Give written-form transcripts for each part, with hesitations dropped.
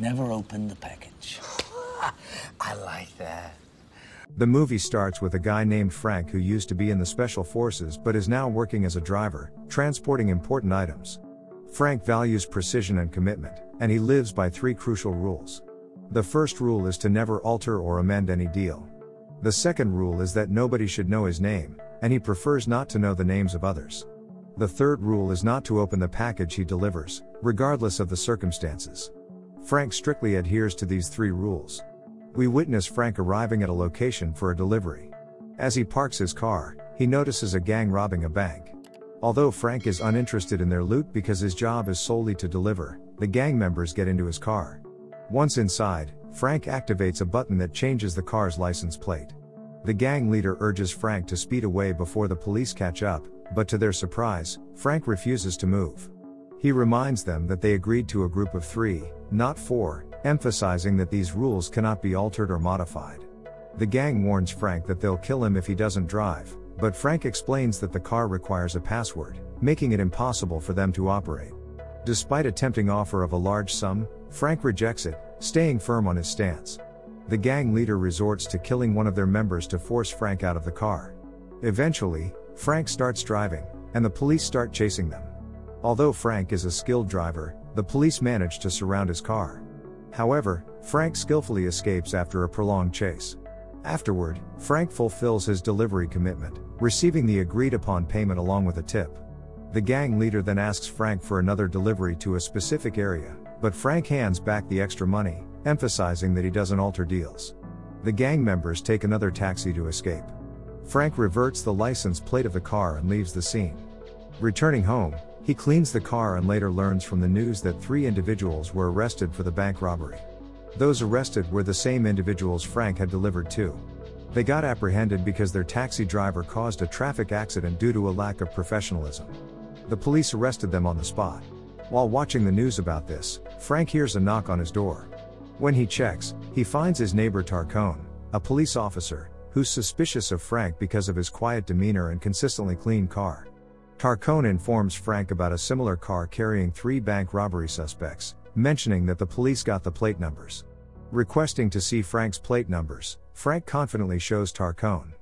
Never open the package. I like that. The movie starts with a guy named Frank who used to be in the Special Forces but is now working as a driver, transporting important items. Frank values precision and commitment, and he lives by 3 crucial rules. The first rule is to never alter or amend any deal. The second rule is that nobody should know his name, and he prefers not to know the names of others. The third rule is not to open the package he delivers, regardless of the circumstances. Frank strictly adheres to these 3 rules. We witness Frank arriving at a location for a delivery. As he parks his car, he notices a gang robbing a bank. Although Frank is uninterested in their loot because his job is solely to deliver, the gang members get into his car. Once inside, Frank activates a button that changes the car's license plate. The gang leader urges Frank to speed away before the police catch up, but to their surprise, Frank refuses to move. He reminds them that they agreed to a group of 3, not 4, emphasizing that these rules cannot be altered or modified. The gang warns Frank that they'll kill him if he doesn't drive, but Frank explains that the car requires a password, making it impossible for them to operate. Despite a tempting offer of a large sum, Frank rejects it, staying firm on his stance. The gang leader resorts to killing one of their members to force Frank out of the car. Eventually, Frank starts driving, and the police start chasing them. Although Frank is a skilled driver, the police manage to surround his car. However, Frank skillfully escapes after a prolonged chase. Afterward, Frank fulfills his delivery commitment, receiving the agreed-upon payment along with a tip. The gang leader then asks Frank for another delivery to a specific area, but Frank hands back the extra money, emphasizing that he doesn't alter deals. The gang members take another taxi to escape. Frank reverts the license plate of the car and leaves the scene. Returning home, he cleans the car and later learns from the news that 3 individuals were arrested for the bank robbery. Those arrested were the same individuals Frank had delivered to. They got apprehended because their taxi driver caused a traffic accident due to a lack of professionalism. The police arrested them on the spot. While watching the news about this, Frank hears a knock on his door. When he checks, he finds his neighbor Tarcone, a police officer, who's suspicious of Frank because of his quiet demeanor and consistently clean car. Tarcone informs Frank about a similar car carrying 3 bank robbery suspects, mentioning that the police got the plate numbers. Requesting to see Frank's plate numbers, Frank confidently shows Tarcone.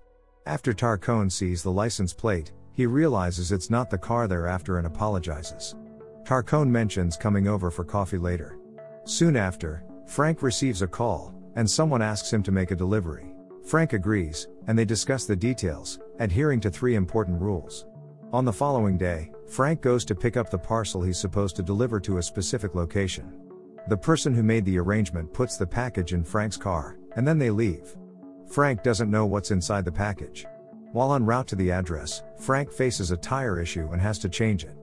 After Tarcone sees the license plate, he realizes it's not the car they're after and apologizes. Tarcone mentions coming over for coffee later. Soon after, Frank receives a call, and someone asks him to make a delivery. Frank agrees, and they discuss the details, adhering to 3 important rules. On the following day, Frank goes to pick up the parcel he's supposed to deliver to a specific location. The person who made the arrangement puts the package in Frank's car, and then they leave. Frank doesn't know what's inside the package. While en route to the address, Frank faces a tire issue and has to change it.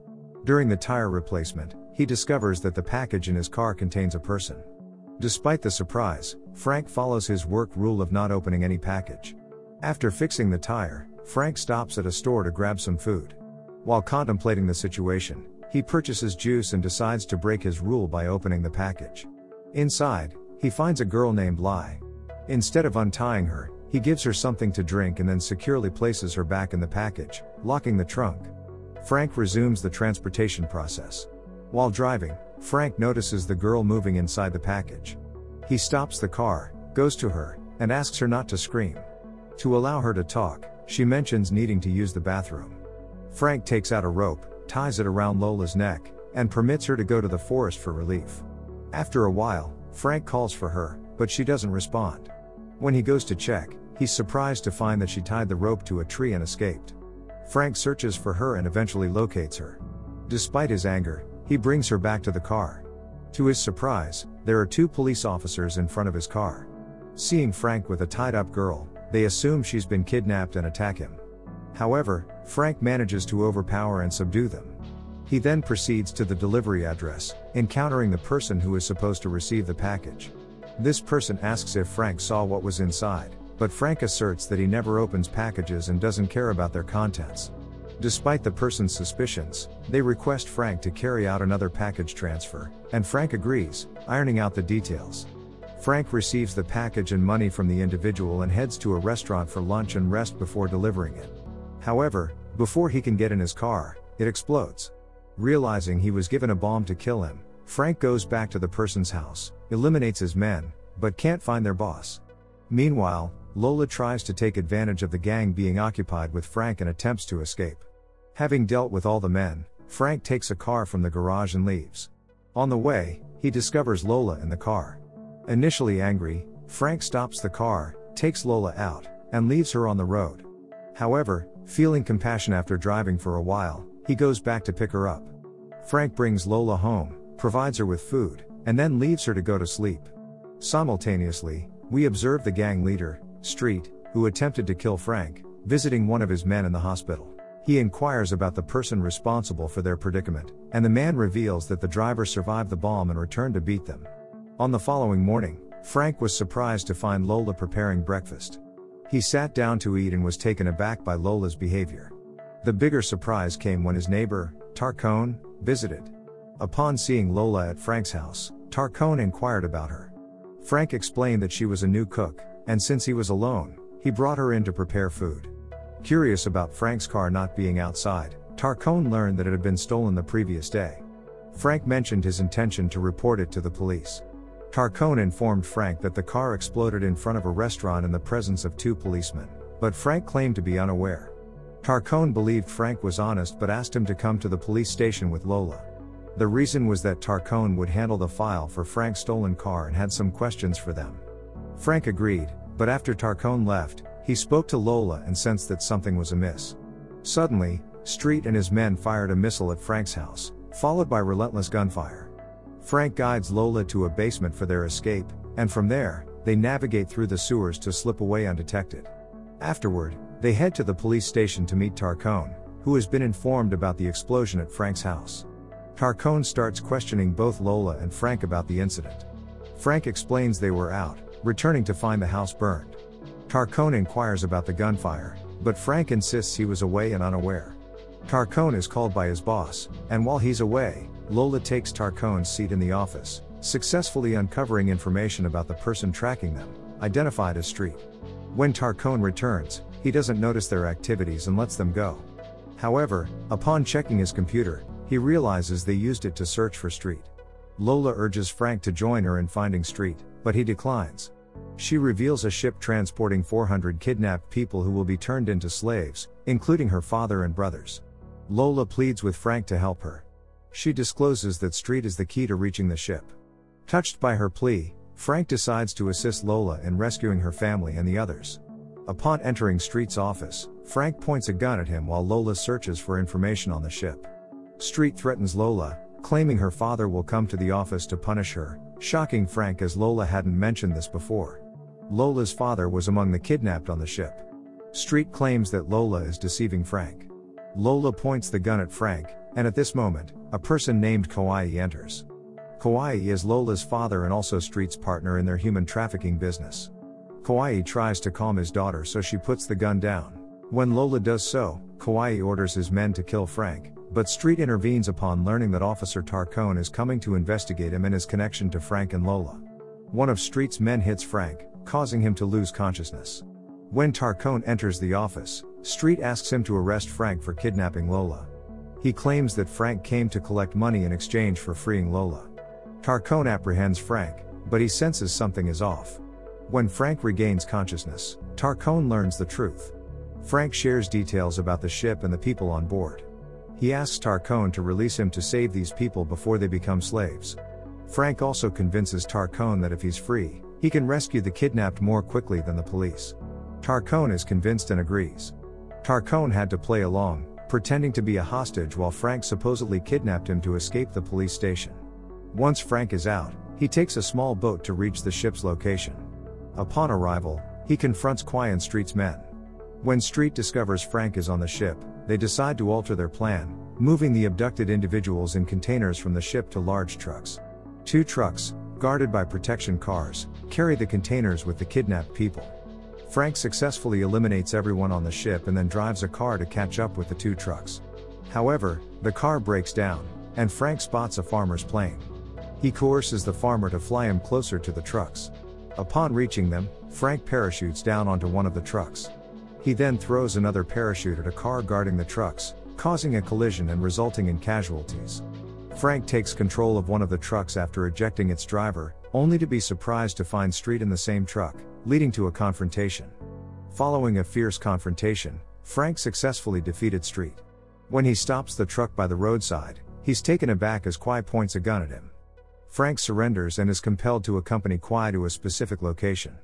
During the tire replacement, he discovers that the package in his car contains a person. Despite the surprise, Frank follows his work rule of not opening any package. After fixing the tire, Frank stops at a store to grab some food. While contemplating the situation, he purchases juice and decides to break his rule by opening the package. Inside, he finds a girl named Lai. Instead of untying her, he gives her something to drink and then securely places her back in the package, locking the trunk. Frank resumes the transportation process. While driving, Frank notices the girl moving inside the package. He stops the car, goes to her, and asks her not to scream. To allow her to talk, she mentions needing to use the bathroom. Frank takes out a rope, ties it around Lola's neck, and permits her to go to the forest for relief. After a while, Frank calls for her, but she doesn't respond. When he goes to check, he's surprised to find that she tied the rope to a tree and escaped. Frank searches for her and eventually locates her. Despite his anger, he brings her back to the car. To his surprise, there are 2 police officers in front of his car. Seeing Frank with a tied-up girl, they assume she's been kidnapped and attack him. However, Frank manages to overpower and subdue them. He then proceeds to the delivery address, encountering the person who is supposed to receive the package. This person asks if Frank saw what was inside, but Frank asserts that he never opens packages and doesn't care about their contents. Despite the person's suspicions, they request Frank to carry out another package transfer, and Frank agrees, ironing out the details. Frank receives the package and money from the individual and heads to a restaurant for lunch and rest before delivering it. However, before he can get in his car, it explodes. Realizing he was given a bomb to kill him, Frank goes back to the person's house, eliminates his men, but can't find their boss. Meanwhile, Lola tries to take advantage of the gang being occupied with Frank and attempts to escape. Having dealt with all the men, Frank takes a car from the garage and leaves. On the way, he discovers Lola in the car. Initially angry, Frank stops the car, takes Lola out, and leaves her on the road. However, feeling compassion after driving for a while, he goes back to pick her up. Frank brings Lola home, provides her with food, and then leaves her to go to sleep. Simultaneously, we observe the gang leader, Street, who attempted to kill Frank, visiting one of his men in the hospital. He inquires about the person responsible for their predicament, and the man reveals that the driver survived the bomb and returned to beat them. On the following morning, Frank was surprised to find Lola preparing breakfast. He sat down to eat and was taken aback by Lola's behavior. The bigger surprise came when his neighbor, Tarcone, visited. Upon seeing Lola at Frank's house, Tarcone inquired about her. Frank explained that she was a new cook, and since he was alone, he brought her in to prepare food. Curious about Frank's car not being outside, Tarcone learned that it had been stolen the previous day. Frank mentioned his intention to report it to the police. Tarcone informed Frank that the car exploded in front of a restaurant in the presence of 2 policemen, but Frank claimed to be unaware. Tarcone believed Frank was honest but asked him to come to the police station with Lola. The reason was that Tarcone would handle the file for Frank's stolen car and had some questions for them. Frank agreed, but after Tarcone left, he spoke to Lola and sensed that something was amiss. Suddenly, Street and his men fired a missile at Frank's house, followed by relentless gunfire. Frank guides Lola to a basement for their escape, and from there, they navigate through the sewers to slip away undetected. Afterward, they head to the police station to meet Tarcone, who has been informed about the explosion at Frank's house. Tarcone starts questioning both Lola and Frank about the incident. Frank explains they were out, returning to find the house burned. Tarcone inquires about the gunfire, but Frank insists he was away and unaware. Tarcone is called by his boss, and while he's away, Lola takes Tarcone's seat in the office, successfully uncovering information about the person tracking them, identified as Street. When Tarcone returns, he doesn't notice their activities and lets them go. However, upon checking his computer, he realizes they used it to search for Street. Lola urges Frank to join her in finding Street, but he declines. She reveals a ship transporting 400 kidnapped people who will be turned into slaves, including her father and brothers. Lola pleads with Frank to help her. She discloses that Street is the key to reaching the ship. Touched by her plea, Frank decides to assist Lola in rescuing her family and the others. Upon entering Street's office, Frank points a gun at him while Lola searches for information on the ship. Street threatens Lola, claiming her father will come to the office to punish her, shocking Frank as Lola hadn't mentioned this before. Lola's father was among the kidnapped on the ship. Street claims that Lola is deceiving Frank. Lola points the gun at Frank, and at this moment, a person named Kawaii enters. Kawaii is Lola's father and also Street's partner in their human trafficking business. Kawaii tries to calm his daughter so she puts the gun down. When Lola does so, Kawaii orders his men to kill Frank, but Street intervenes upon learning that Officer Tarcone is coming to investigate him and his connection to Frank and Lola. One of Street's men hits Frank, causing him to lose consciousness. When Tarcone enters the office, Street asks him to arrest Frank for kidnapping Lola. He claims that Frank came to collect money in exchange for freeing Lola. Tarcone apprehends Frank, but he senses something is off. When Frank regains consciousness, Tarcone learns the truth. Frank shares details about the ship and the people on board. He asks Tarcone to release him to save these people before they become slaves. Frank also convinces Tarcone that if he's free, he can rescue the kidnapped more quickly than the police. Tarcone is convinced and agrees. Tarcone had to play along, pretending to be a hostage while Frank supposedly kidnapped him to escape the police station. Once Frank is out, he takes a small boat to reach the ship's location. Upon arrival, he confronts Kawaii and Street's men. When Street discovers Frank is on the ship, they decide to alter their plan, moving the abducted individuals in containers from the ship to large trucks. 2 trucks, guarded by protection cars, carry the containers with the kidnapped people. Frank successfully eliminates everyone on the ship and then drives a car to catch up with the 2 trucks. However, the car breaks down, and Frank spots a farmer's plane. He coerces the farmer to fly him closer to the trucks. Upon reaching them, Frank parachutes down onto one of the trucks. He then throws another parachute at a car guarding the trucks, causing a collision and resulting in casualties. Frank takes control of one of the trucks after ejecting its driver, only to be surprised to find Street in the same truck, leading to a confrontation. Following a fierce confrontation, Frank successfully defeated Street. When he stops the truck by the roadside, he's taken aback as Kwai points a gun at him. Frank surrenders and is compelled to accompany Kwai to a specific location.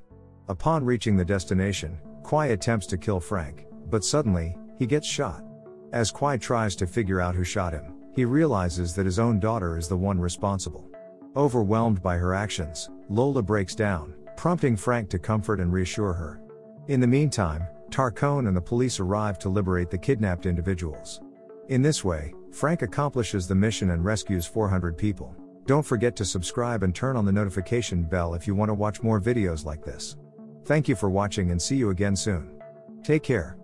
Upon reaching the destination, Kwai attempts to kill Frank, but suddenly, he gets shot. As Kwai tries to figure out who shot him, he realizes that his own daughter is the one responsible. Overwhelmed by her actions, Lola breaks down, prompting Frank to comfort and reassure her. In the meantime, Tarcone and the police arrive to liberate the kidnapped individuals. In this way, Frank accomplishes the mission and rescues 400 people. Don't forget to subscribe and turn on the notification bell if you want to watch more videos like this. Thank you for watching and see you again soon. Take care.